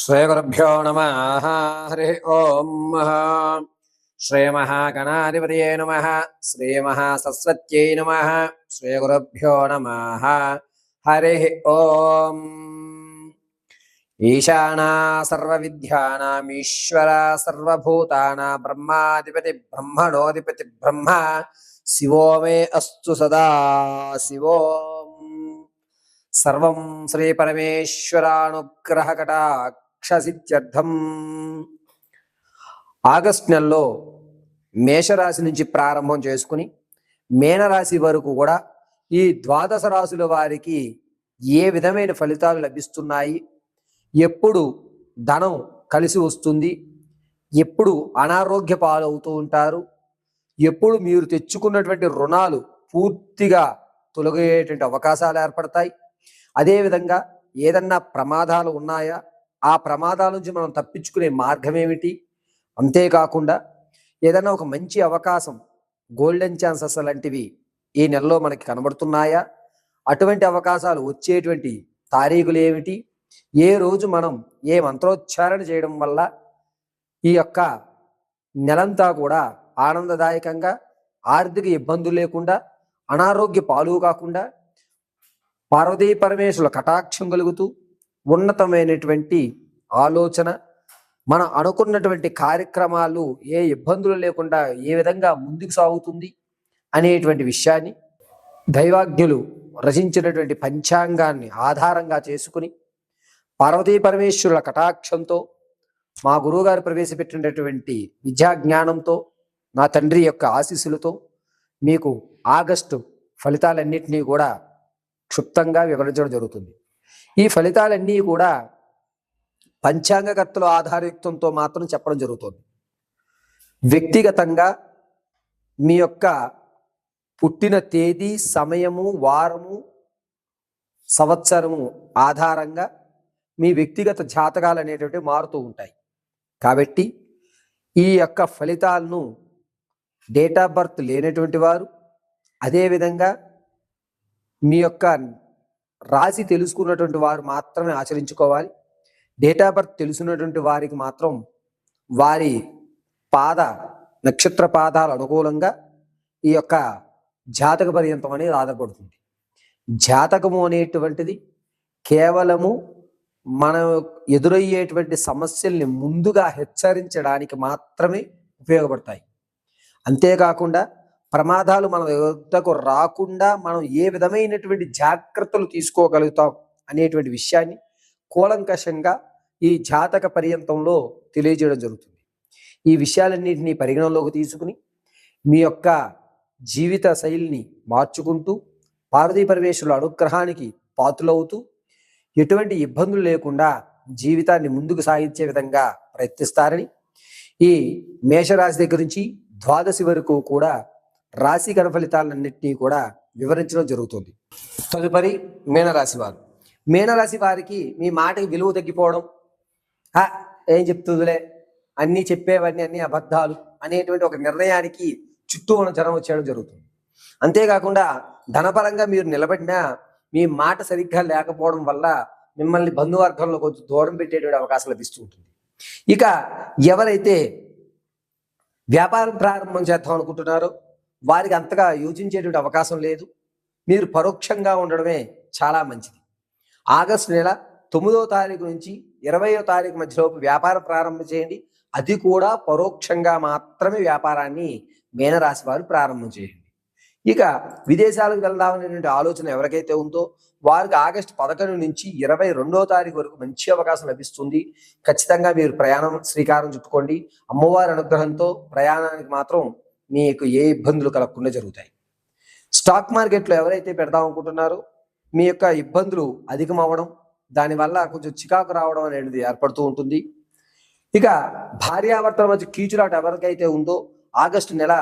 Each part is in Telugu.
శ్రీగురుభ్యో నమః. హరి ఓం. శ్రీమహాగణాధిపతయే నమః. శ్రీమహాసరస్వత్యై నమః. శ్రీగురుభ్యో నమః. హరి ఓం. ఈశానా సర్వవిద్యానామీశ్వర సర్వభూతానాం బ్రహ్మాధిపతి బ్రహ్మణోధిపతి బ్రహ్మ శివో మే అస్తు సదా శివోం. సర్వం శ్రీ పరమేశ్వరానుగ్రహ కటాక్షసిద్ధ్యర్థం. ఆగస్టు నెలలో మేషరాశి నుంచి ప్రారంభం చేసుకుని మీనరాశి వరకు కూడా ఈ ద్వాదశ రాశుల వారికి ఏ విధమైన ఫలితాలు లభిస్తున్నాయి, ఎప్పుడు ధనం కలిసి వస్తుంది, ఎప్పుడు అనారోగ్య పాలవుతూ ఉంటారు, ఎప్పుడు మీరు తెచ్చుకున్నటువంటి రుణాలు పూర్తిగా తొలగేటువంటి అవకాశాలు ఏర్పడతాయి, అదేవిధంగా ఏదన్నా ప్రమాదాలు ఉన్నాయా, ఆ ప్రమాదాల నుంచి మనం తప్పించుకునే మార్గం ఏమిటి, అంతేకాకుండా ఏదన్నా ఒక మంచి అవకాశం, గోల్డెన్ ఛాన్సెస్ లాంటివి ఈ నెలలో మనకి కనబడుతున్నాయా, అటువంటి అవకాశాలు వచ్చేటువంటి తారీఖులు ఏమిటి, ఏ రోజు మనం ఏ మంత్రోచ్చారణ చేయడం వల్ల ఈ యొక్క నెలంతా కూడా ఆనందదాయకంగా, ఆర్థిక ఇబ్బందులు లేకుండా, అనారోగ్య పాలు కాకుండా, పార్వతీ పరమేశ్వరుల కటాక్షం కలుగుతూ ఉన్నతమైనటువంటి ఆలోచన, మనం అనుకున్నటువంటి కార్యక్రమాలు ఏ ఇబ్బందులు లేకుండా ఏ విధంగా ముందుకు సాగుతుంది అనేటువంటి విషయాన్ని దైవాజ్ఞులు రచించినటువంటి పంచాంగాన్ని ఆధారంగా చేసుకుని పార్వతీ పరమేశ్వరుల కటాక్షంతో, మా గురువుగారు ప్రవేశపెట్టినటువంటి విద్యా జ్ఞానంతో, నా తండ్రి యొక్క ఆశీస్సులతో మీకు ఆగస్టు ఫలితాలన్నింటినీ కూడా క్షుప్తంగా వివరించడం జరుగుతుంది. ఈ ఫలితాలన్నీ కూడా పంచాంగకర్తల ఆధారయుక్తంతో మాత్రం చెప్పడం జరుగుతుంది. వ్యక్తిగతంగా మీ యొక్క పుట్టిన తేదీ, సమయము, వారము, సంవత్సరము ఆధారంగా మీ వ్యక్తిగత జాతకాలు అనేటువంటివి మారుతూ ఉంటాయి. కాబట్టి ఈ యొక్క ఫలితాలను డేట్ ఆఫ్ బర్త్ లేనటువంటి వారు, అదేవిధంగా మీ యొక్క రాశి తెలుసుకున్నటువంటి వారు మాత్రమే ఆచరించుకోవాలి. డేట్ ఆఫ్ బర్త్ తెలుసుకున్నటువంటి వారికి మాత్రం వారి పాద నక్షత్ర పాదాలు అనుకూలంగా ఈ యొక్క జాతక పర్యంతం అనేది ఆధారపడుతుంది. జాతకము అనేటువంటిది కేవలము మనం ఎదురయ్యేటువంటి సమస్యల్ని ముందుగా హెచ్చరించడానికి మాత్రమే ఉపయోగపడతాయి. అంతేకాకుండా ప్రమాదాలు మన వద్దకు రాకుండా మనం ఏ విధమైనటువంటి జాగ్రత్తలు తీసుకోగలుగుతాం అనేటువంటి విషయాన్ని కూలంకషంగా ఈ జాతక పర్యంతంలో తెలియజేయడం జరుగుతుంది. ఈ విషయాలన్నింటినీ పరిగణనలోకి తీసుకుని మీ యొక్క జీవిత శైలిని మార్చుకుంటూ పార్వతీ పరమేశ్వరుల అనుగ్రహానికి పాత్రులవుతూ ఎటువంటి ఇబ్బందులు లేకుండా జీవితాన్ని ముందుకు సాగించే విధంగా ప్రయత్నిస్తారని ఈ మేషరాశి దగ్గర నుంచి ద్వాదశి వరకు కూడా రాశి గణ ఫలితాలన్నింటినీ కూడా వివరించడం జరుగుతుంది. తదుపరి మీనరాశి వారు. మీనరాశి వారికి మీ మాటకి విలువ తగ్గిపోవడం, ఏం చెప్తుందిలే, అన్నీ చెప్పేవన్నీ అన్ని అబద్ధాలు అనేటువంటి ఒక నిర్ణయానికి చుట్టూ ఉన్న జనం వచ్చేయడం జరుగుతుంది. అంతేకాకుండా ధనపరంగా మీరు నిలబడినా మీ మాట సరిగ్గా లేకపోవడం వల్ల మిమ్మల్ని బంధువర్గంలో కొంచెం దూరం పెట్టేటువంటి అవకాశం లభిస్తూ ఉంటుంది. ఇక ఎవరైతే వ్యాపారం ప్రారంభం చేద్దాం అనుకుంటున్నారో వారికి అంతగా యోచించేటువంటి అవకాశం లేదు. మీరు పరోక్షంగా ఉండడమే చాలా మంచిది. ఆగస్టు నెల 9వ తారీఖు నుంచి 20వ తారీఖు మధ్యలోపు వ్యాపారం ప్రారంభం చేయండి. అది కూడా పరోక్షంగా మాత్రమే వ్యాపారాన్ని మీనరాశి వారు ప్రారంభం చేయండి. ఇక విదేశాలకు వెళ్దామనేటువంటి ఆలోచన ఎవరికైతే ఉందో వారికి ఆగస్టు 11 నుంచి 22వ తారీఖు వరకు మంచి అవకాశం లభిస్తుంది. ఖచ్చితంగా మీరు ప్రయాణం శ్రీకారం చుట్టుకోండి. అమ్మవారి అనుగ్రహంతో ప్రయాణానికి మాత్రం మీకు ఏ ఇబ్బందులు కలగకుండా జరుగుతాయి. స్టాక్ మార్కెట్లో ఎవరైతే పెడదాం అనుకుంటున్నారో మీ యొక్క ఇబ్బందులు అధికం అవ్వడం, దానివల్ల కొంచెం చికాకు రావడం అనేది ఏర్పడుతూ ఉంటుంది. ఇక భార్యాభర్తల మధ్య కీచులాట ఎవరికైతే ఉందో ఆగస్టు నెల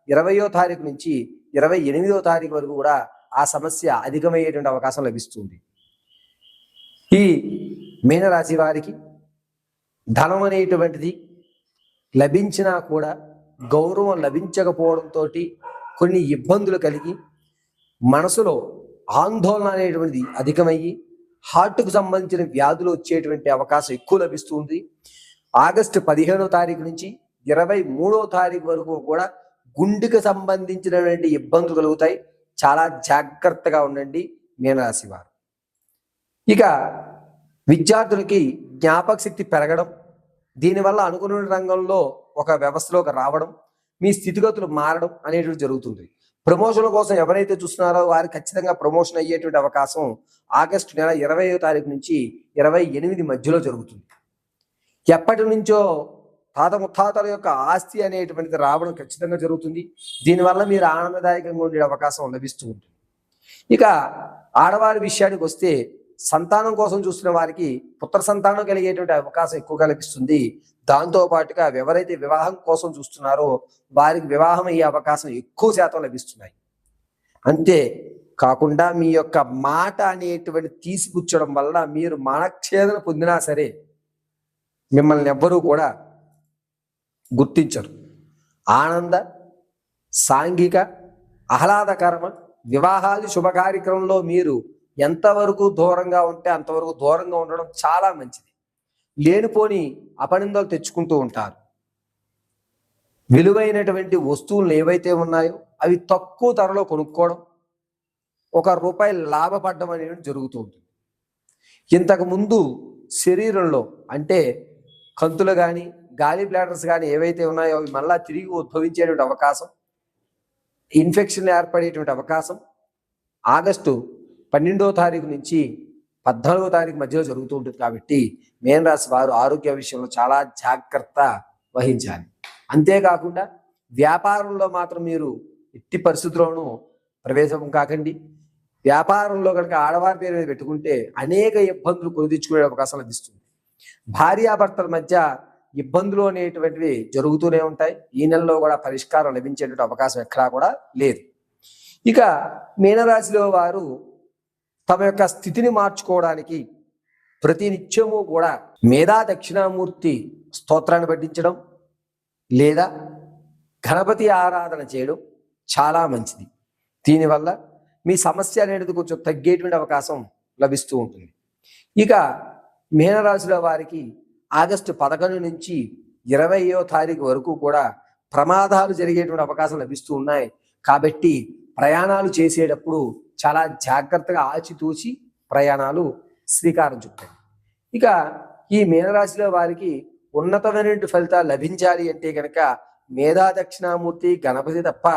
20వ తారీఖు నుంచి 28వ తారీఖు వరకు కూడా ఆ సమస్య అధికమయ్యేటువంటి అవకాశం లభిస్తుంది. ఈ మీనరాశి వారికి ధనం అనేటువంటిది లభించినా కూడా గౌరవం లభించకపోవడంతో కొన్ని ఇబ్బందులు కలిగి మనసులో ఆందోళన అనేటువంటిది అధికమయ్యి హార్ట్కు సంబంధించిన వ్యాధులు వచ్చేటువంటి అవకాశం ఎక్కువ లభిస్తుంది. ఆగస్టు 15వ తారీఖు నుంచి 23వ తారీఖు వరకు కూడా గుండెకు సంబంధించినటువంటి ఇబ్బందులు కలుగుతాయి. చాలా జాగ్రత్తగా ఉండండి మీనరాశి వారు. ఇక విద్యార్థులకి జ్ఞాపక శక్తి పెరగడం, దీనివల్ల అనుకున్న రంగంలో ఒక వ్యవస్థలోకి రావడం, మీ స్థితిగతులు మారడం అనేటువంటి జరుగుతుంది. ప్రమోషన్ల కోసం ఎవరైతే చూస్తున్నారో వారికి ఖచ్చితంగా ప్రమోషన్ అయ్యేటువంటి అవకాశం ఆగస్టు నెల 20వ తారీఖు నుంచి 28 మధ్యలో జరుగుతుంది. ఎప్పటి నుంచో తాత ముత్తాతల యొక్క ఆస్తి అనేటువంటిది రావడం ఖచ్చితంగా జరుగుతుంది. దీనివల్ల మీరు ఆనందదాయకంగా ఉండే అవకాశం లభిస్తూ ఉంటుంది. ఇక ఆడవారి విషయానికి వస్తే సంతానం కోసం చూస్తున్న వారికి పుత్ర సంతానం కలిగేటువంటి అవకాశం ఎక్కువగా లభిస్తుంది. దాంతో పాటుగా ఎవరైతే వివాహం కోసం చూస్తున్నారో వారికి వివాహం అయ్యే అవకాశం ఎక్కువ శాతం లభిస్తున్నాయి. అంతే కాకుండా మీ యొక్క మాట అనేటువంటి తీసిపుచ్చడం వల్ల మీరు మానక్షేదన పొందినా సరే మిమ్మల్ని ఎవ్వరూ కూడా గుర్తించరు. ఆనంద సాంఘిక ఆహ్లాదకరమ వివాహాది శుభ కార్యక్రమంలో మీరు ఎంతవరకు దూరంగా ఉంటే అంతవరకు దూరంగా ఉండడం చాలా మంచిది. లేనిపోని అపనిందలు తెచ్చుకుంటూ ఉంటారు. విలువైనటువంటి వస్తువులు ఏవైతే ఉన్నాయో అవి తక్కువ ధరలో కొనుక్కోవడం, ₹1 లాభపడడం అనేది జరుగుతూ ఉంటుంది. ఇంతకుముందు శరీరంలో అంటే కంతులు కానీ గాలి బ్లాడర్స్ కానీ ఏవైతే ఉన్నాయో అవి మళ్ళా తిరిగి ఉద్భవించేటువంటి అవకాశం, ఇన్ఫెక్షన్ ఏర్పడేటువంటి అవకాశం ఆగస్టు 12వ తారీఖు నుంచి 14వ తారీఖు మధ్యలో జరుగుతూ ఉంటుంది. కాబట్టి మీనరాశి వారు ఆరోగ్య విషయంలో చాలా జాగ్రత్త వహించాలి. అంతేకాకుండా వ్యాపారంలో మాత్రం మీరు ఎట్టి పరిస్థితుల్లోనూ ప్రవేశం కాకండి. వ్యాపారంలో కనుక ఆడవారి పేరు మీద పెట్టుకుంటే అనేక ఇబ్బందులు కొనిదించుకునే అవకాశం లభిస్తుంది. భార్యాభర్తల మధ్య ఇబ్బందులు అనేటువంటివి జరుగుతూనే ఉంటాయి. ఈ నెలలో కూడా పరిష్కారం లభించేటువంటి అవకాశం ఎక్కడా కూడా లేదు. ఇక మీనరాశిలో వారు తమ యొక్క స్థితిని మార్చుకోవడానికి ప్రతి నిత్యము కూడా మేధా దక్షిణామూర్తి స్తోత్రాన్ని పఠించడం లేదా గణపతి ఆరాధన చేయడం చాలా మంచిది. దీనివల్ల మీ సమస్య అనేది కొంచెం తగ్గేటువంటి అవకాశం లభిస్తూ ఉంటుంది. ఇక మీనరాశిలో వారికి ఆగస్టు 11 నుంచి 20వ తారీఖు వరకు కూడా ప్రమాదాలు జరిగేటువంటి అవకాశం లభిస్తూ ఉన్నాయి. కాబట్టి ప్రయాణాలు చేసేటప్పుడు చాలా జాగ్రత్తగా ఆచితూచి ప్రయాణాలు శ్రీకారం చుట్టాయి. ఇక ఈ మీనరాశిలో వారికి ఉన్నతమైనటువంటి ఫలితాలు లభించాలి అంటే కనుక మేధా దక్షిణామూర్తి గణపతి తప్ప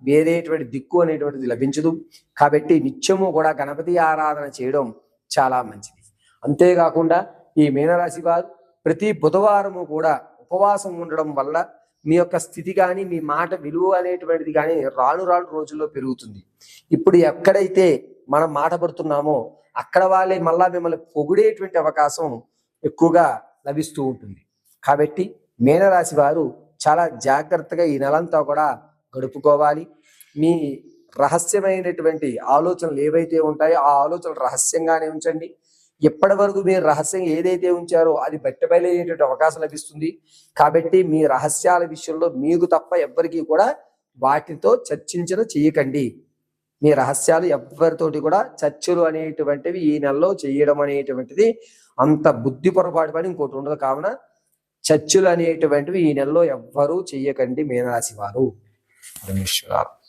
వేరేటువంటి దిక్కు అనేటువంటిది లభించదు. కాబట్టి నిత్యము కూడా గణపతి ఆరాధన చేయడం చాలా మంచిది. అంతేకాకుండా ఈ మీనరాశి వారు ప్రతి బుధవారము కూడా ఉపవాసం ఉండడం వల్ల మీ యొక్క స్థితి కానీ మీ మాట విలువ అనేటువంటిది కానీ రాను రాను రోజుల్లో పెరుగుతుంది. ఇప్పుడు ఎక్కడైతే మనం మాట పడుతున్నామో అక్కడ వాళ్ళే మళ్ళా మిమ్మల్ని పొగిడేటువంటి అవకాశం ఎక్కువగా లభిస్తూ ఉంటుంది. కాబట్టి మీనరాశి వారు చాలా జాగ్రత్తగా ఈ నెలంతా కూడా గడుపుకోవాలి. మీ రహస్యమైనటువంటి ఆలోచనలు ఏవైతే ఉంటాయో ఆ ఆలోచనలు రహస్యంగానే ఉంచండి. ఎప్పటి వరకు మీరు రహస్యం ఏదైతే ఉంచారో అది బయటపడేటువంటి అవకాశం లభిస్తుంది. కాబట్టి మీ రహస్యాల విషయంలో మీకు తప్ప ఎవ్వరికీ కూడా వాటితో చేయకండి. మీ రహస్యాలు ఎవ్వరితోటి కూడా చర్చలు అనేటువంటివి ఈ నెలలో చేయడం అనేటువంటిది అంత బుద్ధి పొరపాటు పని ఇంకోటి ఉండదు. కావున చర్చలు అనేటువంటివి ఈ నెలలో ఎవ్వరూ చెయ్యకండి మీనరాశి వారు. పరమేశ్వర.